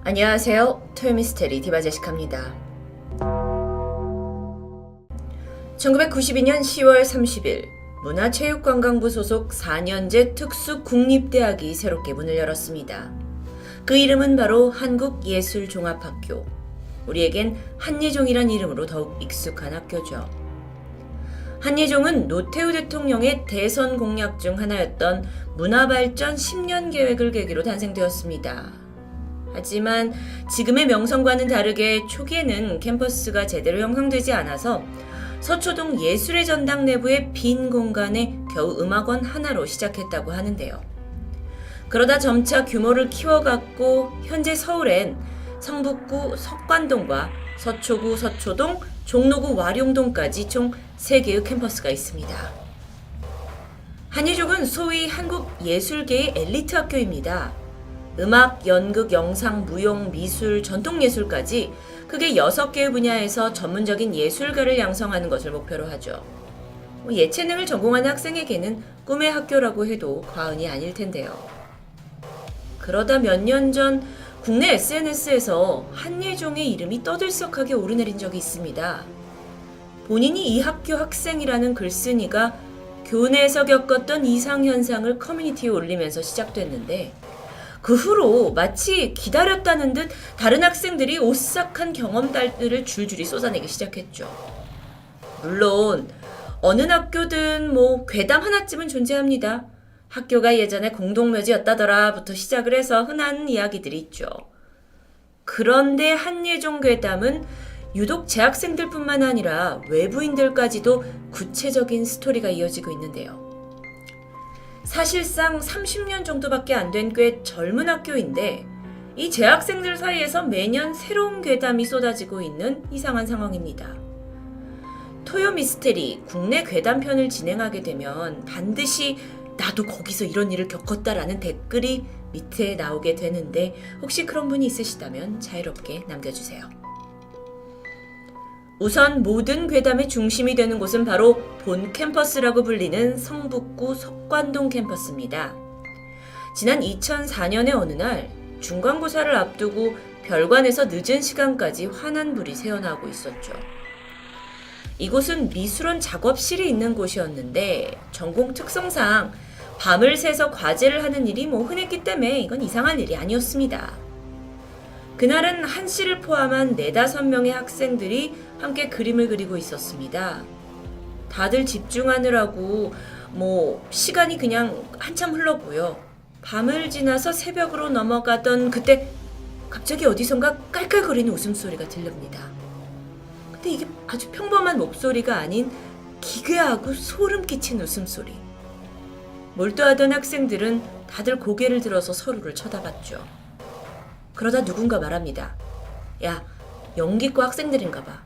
안녕하세요. 토요미스테리 디바제시카입니다. 1992년 10월 30일 문화체육관광부 소속 4년제 특수국립대학이 새롭게 문을 열었습니다. 그 이름은 바로 한국예술종합학교. 우리에겐 한예종이란 이름으로 더욱 익숙한 학교죠. 한예종은 노태우 대통령의 대선 공약 중 하나였던 문화발전 10년 계획을 계기로 탄생되었습니다. 하지만 지금의 명성과는 다르게 초기에는 캠퍼스가 제대로 형성되지 않아서 서초동 예술의 전당 내부의 빈 공간에 겨우 음악원 하나로 시작했다고 하는데요. 그러다 점차 규모를 키워갔고 현재 서울엔 성북구 석관동과 서초구 서초동, 종로구 와룡동까지 총 3개의 캠퍼스가 있습니다. 한예종은 소위 한국 예술계의 엘리트 학교입니다. 음악, 연극, 영상, 무용, 미술, 전통예술까지 크게 6개의 분야에서 전문적인 예술가를 양성하는 것을 목표로 하죠. 예체능을 전공하는 학생에게는 꿈의 학교라고 해도 과언이 아닐 텐데요. 그러다 몇 년 전 국내 SNS에서 한예종의 이름이 떠들썩하게 오르내린 적이 있습니다. 본인이 이 학교 학생이라는 글쓴이가 교내에서 겪었던 이상현상을 커뮤니티에 올리면서 시작됐는데 그 후로 마치 기다렸다는 듯 다른 학생들이 오싹한 경험담들을 줄줄이 쏟아내기 시작했죠. 물론 어느 학교든 괴담 하나쯤은 존재합니다. 학교가 예전에 공동묘지였다더라부터 시작을 해서 흔한 이야기들이 있죠. 그런데 한예종 괴담은 유독 재학생들뿐만 아니라 외부인들까지도 구체적인 스토리가 이어지고 있는데요. 사실상 30년 정도밖에 안 된 꽤 젊은 학교인데 이 재학생들 사이에서 매년 새로운 괴담이 쏟아지고 있는 이상한 상황입니다. 토요미스테리 국내 괴담편을 진행하게 되면 반드시 나도 거기서 이런 일을 겪었다라는 댓글이 밑에 나오게 되는데 혹시 그런 분이 있으시다면 자유롭게 남겨주세요. 우선 모든 괴담의 중심이 되는 곳은 바로 본 캠퍼스라고 불리는 성북구 석관동 캠퍼스입니다. 지난 2004년의 어느 날 중간고사를 앞두고 별관에서 늦은 시간까지 환한 불이 새어나오고 있었죠. 이곳은 미술원 작업실이 있는 곳이었는데 전공 특성상 밤을 새서 과제를 하는 일이 흔했기 때문에 이건 이상한 일이 아니었습니다. 그날은 한 씨를 포함한 4-5명의 학생들이 함께 그림을 그리고 있었습니다. 다들 집중하느라고 시간이 그냥 한참 흘렀고요. 밤을 지나서 새벽으로 넘어가던 그때 갑자기 어디선가 깔깔거리는 웃음소리가 들립니다. 근데 이게 아주 평범한 목소리가 아닌 기괴하고 소름 끼치는 웃음소리. 몰두하던 학생들은 다들 고개를 들어서 서로를 쳐다봤죠. 그러다 누군가 말합니다. 야, 연기과 학생들인가 봐.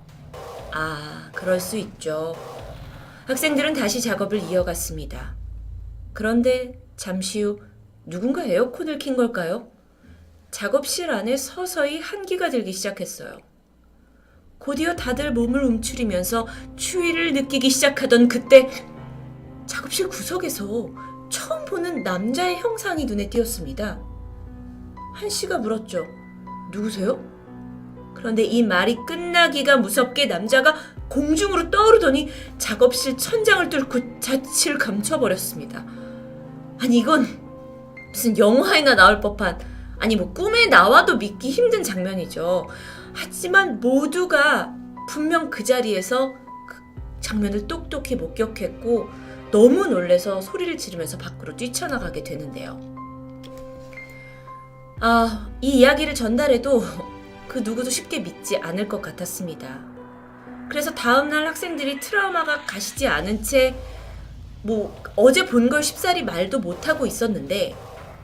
아, 그럴 수 있죠. 학생들은 다시 작업을 이어갔습니다. 그런데 잠시 후 누군가 에어컨을 킨 걸까요? 작업실 안에 서서히 한기가 들기 시작했어요. 곧이어 다들 몸을 움츠리면서 추위를 느끼기 시작하던 그때 작업실 구석에서 처음 보는 남자의 형상이 눈에 띄었습니다. 한 씨가 물었죠. 누구세요? 그런데 이 말이 끝나기가 무섭게 남자가 공중으로 떠오르더니 작업실 천장을 뚫고 자취를 감춰버렸습니다. 아니 이건 무슨 영화에나 나올 법한 꿈에 나와도 믿기 힘든 장면이죠. 하지만 모두가 분명 그 자리에서 그 장면을 똑똑히 목격했고 너무 놀라서 소리를 지르면서 밖으로 뛰쳐나가게 되는데요. 이 이야기를 전달해도 그 누구도 쉽게 믿지 않을 것 같았습니다. 그래서 다음날 학생들이 트라우마가 가시지 않은 채 어제 본 걸 쉽사리 말도 못하고 있었는데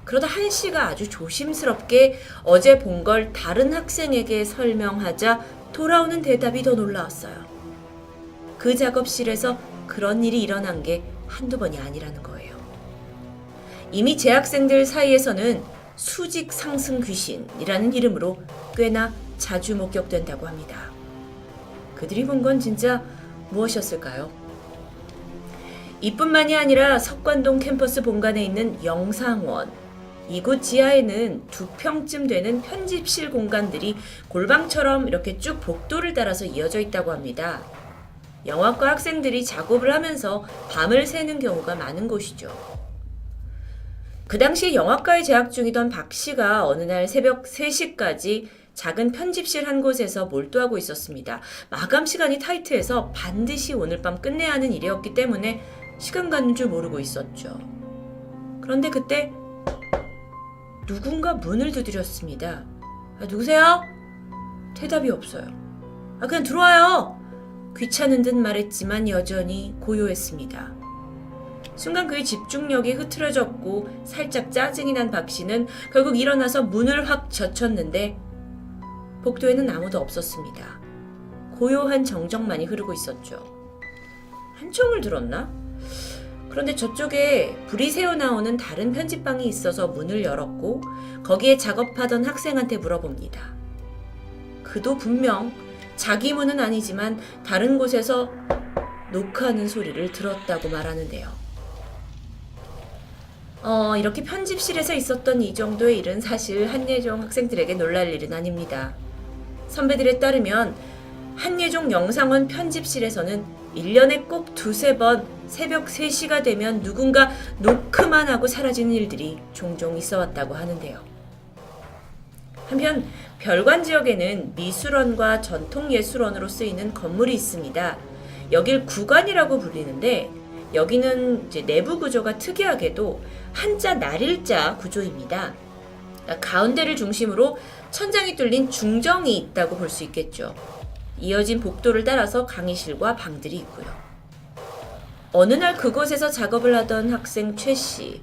그러다 한 씨가 아주 조심스럽게 어제 본 걸 다른 학생에게 설명하자 돌아오는 대답이 더 놀라웠어요. 그 작업실에서 그런 일이 일어난 게 한두 번이 아니라는 거예요. 이미 재학생들 사이에서는 수직 상승 귀신이라는 이름으로 꽤나 자주 목격된다고 합니다. 그들이 본 건 진짜 무엇이었을까요? 이뿐만이 아니라 석관동 캠퍼스 본관에 있는 영상원, 이곳 지하에는 2평쯤 되는 편집실 공간들이 골방처럼 이렇게 쭉 복도를 따라서 이어져 있다고 합니다. 영화과 학생들이 작업을 하면서 밤을 새는 경우가 많은 곳이죠. 그 당시 영화과에 재학 중이던 박 씨가 어느 날 새벽 3시까지 작은 편집실 한 곳에서 몰두하고 있었습니다. 마감 시간이 타이트해서 반드시 오늘 밤 끝내야 하는 일이었기 때문에 시간 가는 줄 모르고 있었죠. 그런데 그때 누군가 문을 두드렸습니다. 누구세요? 대답이 없어요. 그냥 들어와요. 귀찮은 듯 말했지만 여전히 고요했습니다. 순간 그의 집중력이 흐트러졌고 살짝 짜증이 난 박 씨는 결국 일어나서 문을 확 젖혔는데 복도에는 아무도 없었습니다. 고요한 정적만이 흐르고 있었죠. 한청을 들었나? 그런데 저쪽에 불이 새어나오는 다른 편집방이 있어서 문을 열었고 거기에 작업하던 학생한테 물어봅니다. 그도 분명 자기 문은 아니지만 다른 곳에서 녹화하는 소리를 들었다고 말하는데요. 이렇게 편집실에서 있었던 이 정도의 일은 사실 한예종 학생들에게 놀랄 일은 아닙니다. 선배들에 따르면 한예종 영상원 편집실에서는 1년에 꼭 2-3번 새벽 3시가 되면 누군가 노크만 하고 사라지는 일들이 종종 있어왔다고 하는데요. 한편 별관 지역에는 미술원과 전통예술원으로 쓰이는 건물이 있습니다. 여길 구관이라고 불리는데 여기는 이제 내부 구조가 특이하게도 한자 날일자 구조입니다. 가운데를 중심으로 천장이 뚫린 중정이 있다고 볼 수 있겠죠. 이어진 복도를 따라서 강의실과 방들이 있고요. 어느 날 그곳에서 작업을 하던 학생 최 씨,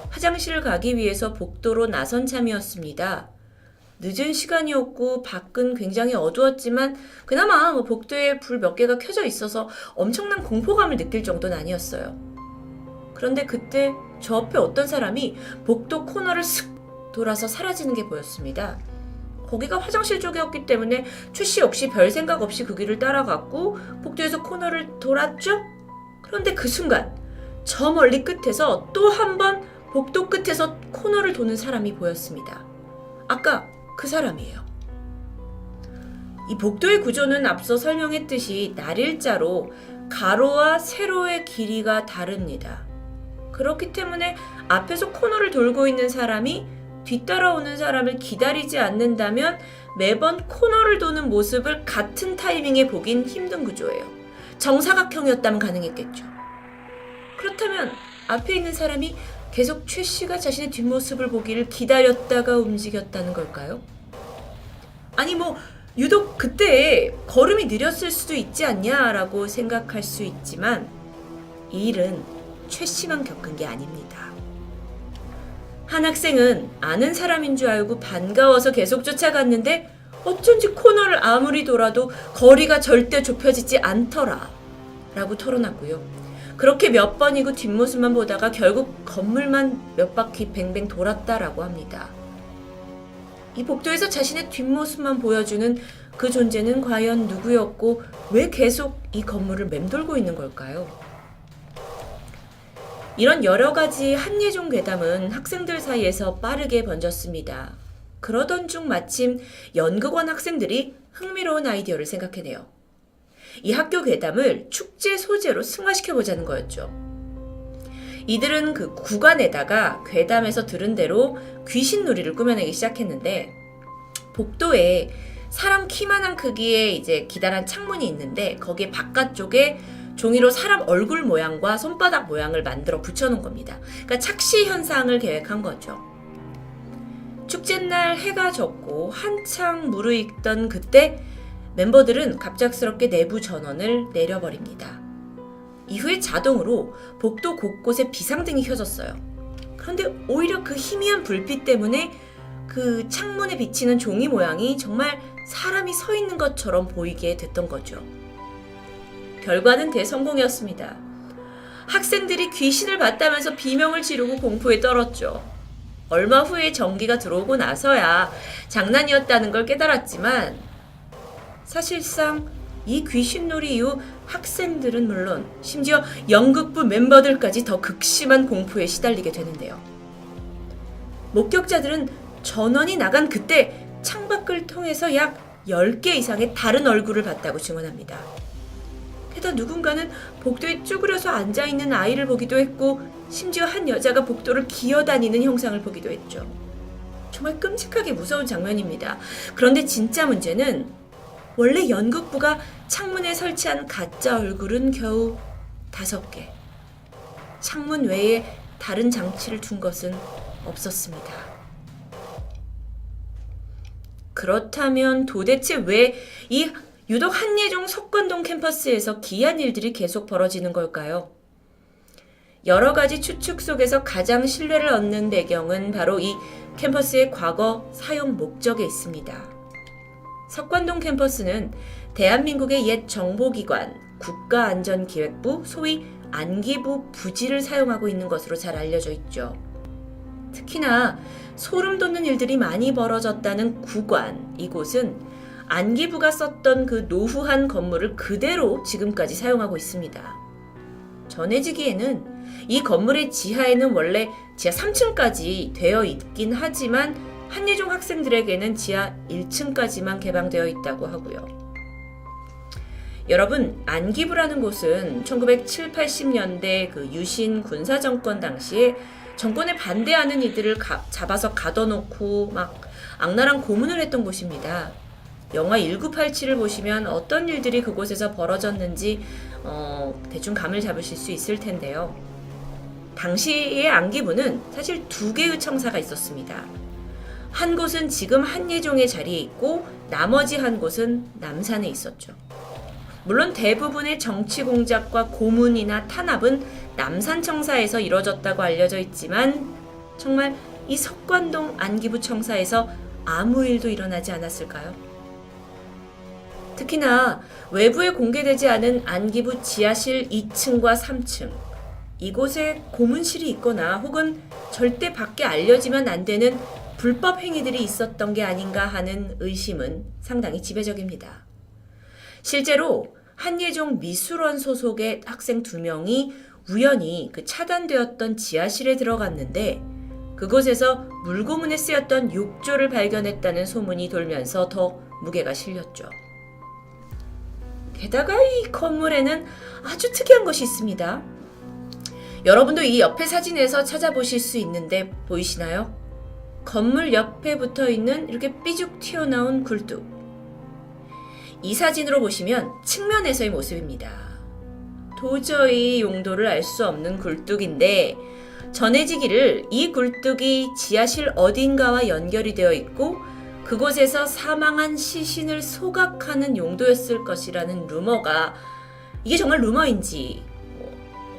화장실을 가기 위해서 복도로 나선 참이었습니다. 늦은 시간이었고 밖은 굉장히 어두웠지만 그나마 복도에 불 몇 개가 켜져 있어서 엄청난 공포감을 느낄 정도는 아니었어요. 그런데 그때 저 앞에 어떤 사람이 복도 코너를 슥 돌아서 사라지는 게 보였습니다. 거기가 화장실 쪽이었기 때문에 최 씨 역시 별 생각 없이 그 길을 따라갔고 복도에서 코너를 돌았죠? 그런데 그 순간 저 멀리 끝에서 또 한 번 복도 끝에서 코너를 도는 사람이 보였습니다. 아까 그 사람이에요. 이 복도의 구조는 앞서 설명했듯이 날일자로 가로와 세로의 길이가 다릅니다. 그렇기 때문에 앞에서 코너를 돌고 있는 사람이 뒤따라오는 사람을 기다리지 않는다면 매번 코너를 도는 모습을 같은 타이밍에 보긴 힘든 구조예요. 정사각형이었다면 가능했겠죠. 그렇다면 앞에 있는 사람이 계속 최 씨가 자신의 뒷모습을 보기를 기다렸다가 움직였다는 걸까요? 아니 유독 그때 걸음이 느렸을 수도 있지 않냐라고 생각할 수 있지만 이 일은 최 씨만 겪은 게 아닙니다. 한 학생은 아는 사람인 줄 알고 반가워서 계속 쫓아갔는데 어쩐지 코너를 아무리 돌아도 거리가 절대 좁혀지지 않더라 라고 털어놨고요. 그렇게 몇 번이고 뒷모습만 보다가 결국 건물만 몇 바퀴 뱅뱅 돌았다라고 합니다. 이 복도에서 자신의 뒷모습만 보여주는 그 존재는 과연 누구였고 왜 계속 이 건물을 맴돌고 있는 걸까요? 이런 여러 가지 한예종 괴담은 학생들 사이에서 빠르게 번졌습니다. 그러던 중 마침 연극원 학생들이 흥미로운 아이디어를 생각해내요. 이 학교 괴담을 축제 소재로 승화시켜보자는 거였죠. 이들은 그 구간에다가 괴담에서 들은 대로 귀신놀이를 꾸며내기 시작했는데 복도에 사람 키만한 크기의 이제 기다란 창문이 있는데 거기에 바깥쪽에 종이로 사람 얼굴 모양과 손바닥 모양을 만들어 붙여놓은 겁니다. 그러니까 착시 현상을 계획한 거죠. 축제날 해가 졌고 한창 무르익던 그때 멤버들은 갑작스럽게 내부 전원을 내려버립니다. 이후에 자동으로 복도 곳곳에 비상등이 켜졌어요. 그런데 오히려 그 희미한 불빛 때문에 그 창문에 비치는 종이 모양이 정말 사람이 서 있는 것처럼 보이게 됐던 거죠. 결과는 대성공이었습니다. 학생들이 귀신을 봤다면서 비명을 지르고 공포에 떨었죠. 얼마 후에 전기가 들어오고 나서야 장난이었다는 걸 깨달았지만 사실상 이 귀신놀이 이후 학생들은 물론 심지어 연극부 멤버들까지 더 극심한 공포에 시달리게 되는데요. 목격자들은 전원이 나간 그때 창밖을 통해서 약 10개 이상의 다른 얼굴을 봤다고 증언합니다. 게다가 누군가는 복도에 쭈그려서 앉아있는 아이를 보기도 했고 심지어 한 여자가 복도를 기어다니는 형상을 보기도 했죠. 정말 끔찍하게 무서운 장면입니다. 그런데 진짜 문제는 원래 연극부가 창문에 설치한 가짜 얼굴은 겨우 5개. 창문 외에 다른 장치를 둔 것은 없었습니다. 그렇다면 도대체 왜 이 유독 한예종 석관동 캠퍼스에서 기이한 일들이 계속 벌어지는 걸까요? 여러 가지 추측 속에서 가장 신뢰를 얻는 배경은 바로 이 캠퍼스의 과거 사용 목적에 있습니다. 석관동 캠퍼스는 대한민국의 옛 정보기관 국가안전기획부, 소위 안기부 부지를 사용하고 있는 것으로 잘 알려져 있죠. 특히나 소름 돋는 일들이 많이 벌어졌다는 구관, 이곳은 안기부가 썼던 그 노후한 건물을 그대로 지금까지 사용하고 있습니다. 전해지기에는 이 건물의 지하에는 원래 지하 3층까지 되어 있긴 하지만 한예종 학생들에게는 지하 1층까지만 개방되어 있다고 하고요. 여러분, 안기부라는 곳은 1970, 80년대 그 유신 군사정권 당시에 정권에 반대하는 이들을 잡아서 가둬놓고 막 악랄한 고문을 했던 곳입니다. 영화 1987을 보시면 어떤 일들이 그곳에서 벌어졌는지 대충 감을 잡으실 수 있을 텐데요. 당시의 안기부는 사실 2개의 청사가 있었습니다. 한 곳은 지금 한예종의 자리에 있고 나머지 한 곳은 남산에 있었죠. 물론 대부분의 정치 공작과 고문이나 탄압은 남산청사에서 이뤄졌다고 알려져 있지만 정말 이 석관동 안기부 청사에서 아무 일도 일어나지 않았을까요? 특히나 외부에 공개되지 않은 안기부 지하실 2층과 3층, 이곳에 고문실이 있거나 혹은 절대 밖에 알려지면 안 되는 불법 행위들이 있었던 게 아닌가 하는 의심은 상당히 지배적입니다. 실제로 한예종 미술원 소속의 학생 2명이 우연히 그 차단되었던 지하실에 들어갔는데 그곳에서 물고문에 쓰였던 욕조를 발견했다는 소문이 돌면서 더 무게가 실렸죠. 게다가 이 건물에는 아주 특이한 것이 있습니다. 여러분도 이 옆에 사진에서 찾아보실 수 있는데 보이시나요? 건물 옆에 붙어 있는 이렇게 삐죽 튀어나온 굴뚝. 이 사진으로 보시면 측면에서의 모습입니다. 도저히 용도를 알 수 없는 굴뚝인데 전해지기를 이 굴뚝이 지하실 어딘가와 연결이 되어 있고 그곳에서 사망한 시신을 소각하는 용도였을 것이라는 루머가 이게 정말 루머인지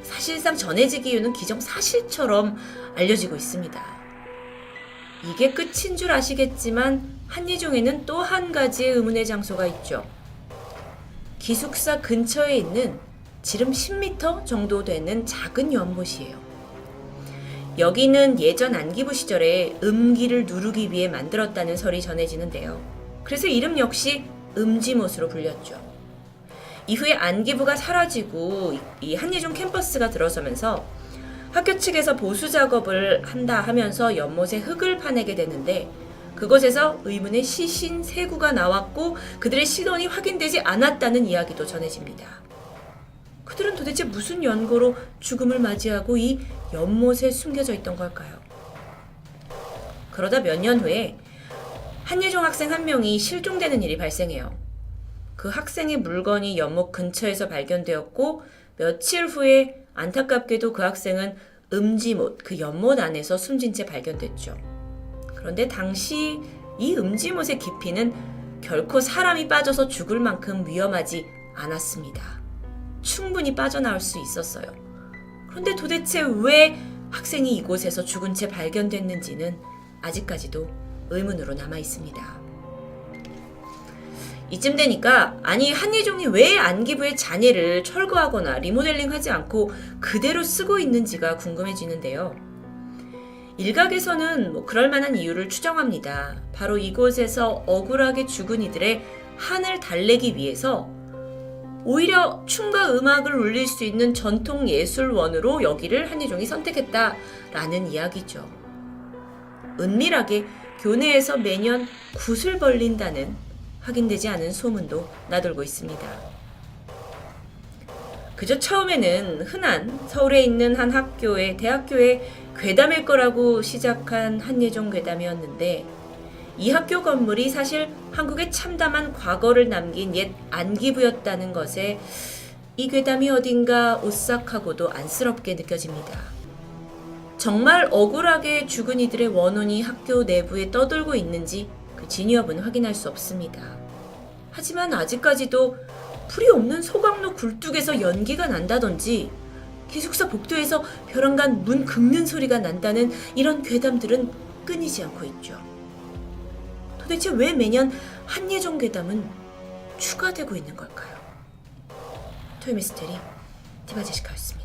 사실상 전해지기에는 기정사실처럼 알려지고 있습니다. 이게 끝인 줄 아시겠지만 한예종에는 또 한 가지의 의문의 장소가 있죠. 기숙사 근처에 있는 지름 10m 정도 되는 작은 연못이에요. 여기는 예전 안기부 시절에 음기를 누르기 위해 만들었다는 설이 전해지는데요. 그래서 이름 역시 음지못으로 불렸죠. 이후에 안기부가 사라지고 이 한예종 캠퍼스가 들어서면서 학교 측에서 보수 작업을 한다 하면서 연못에 흙을 파내게 되는데 그곳에서 의문의 시신 3구가 나왔고 그들의 신원이 확인되지 않았다는 이야기도 전해집니다. 그들은 도대체 무슨 연고로 죽음을 맞이하고 이 연못에 숨겨져 있던 걸까요? 그러다 몇 년 후에 한예종 학생 1명이 실종되는 일이 발생해요. 그 학생의 물건이 연못 근처에서 발견되었고 며칠 후에 안타깝게도 그 학생은 음지못, 그 연못 안에서 숨진 채 발견됐죠. 그런데 당시 이 음지못의 깊이는 결코 사람이 빠져서 죽을 만큼 위험하지 않았습니다. 충분히 빠져나올 수 있었어요. 그런데 도대체 왜 학생이 이곳에서 죽은 채 발견됐는지는 아직까지도 의문으로 남아 있습니다. 이쯤 되니까 아니 한예종이 왜 안기부의 잔해를 철거하거나 리모델링하지 않고 그대로 쓰고 있는지가 궁금해지는데요. 일각에서는 그럴 만한 이유를 추정합니다. 바로 이곳에서 억울하게 죽은 이들의 한을 달래기 위해서 오히려 춤과 음악을 울릴 수 있는 전통 예술원으로 여기를 한예종이 선택했다라는 이야기죠. 은밀하게 교내에서 매년 굿을 벌린다는 확인되지 않은 소문도 나돌고 있습니다. 그저 처음에는 흔한 서울에 있는 한 대학교의 괴담일 거라고 시작한 한예종 괴담이었는데, 이 학교 건물이 사실 한국의 참담한 과거를 남긴 옛 안기부였다는 것에 이 괴담이 어딘가 오싹하고도 안쓰럽게 느껴집니다. 정말 억울하게 죽은 이들의 원혼이 학교 내부에 떠돌고 있는지 그 진위 여부는 확인할 수 없습니다. 하지만 아직까지도 불이 없는 소강로 굴뚝에서 연기가 난다든지 기숙사 복도에서 벼랑간 문 긁는 소리가 난다는 이런 괴담들은 끊이지 않고 있죠. 도대체 왜 매년 한예종 괴담은 추가되고 있는 걸까요? 토요미스테리 디바제시카였습니다.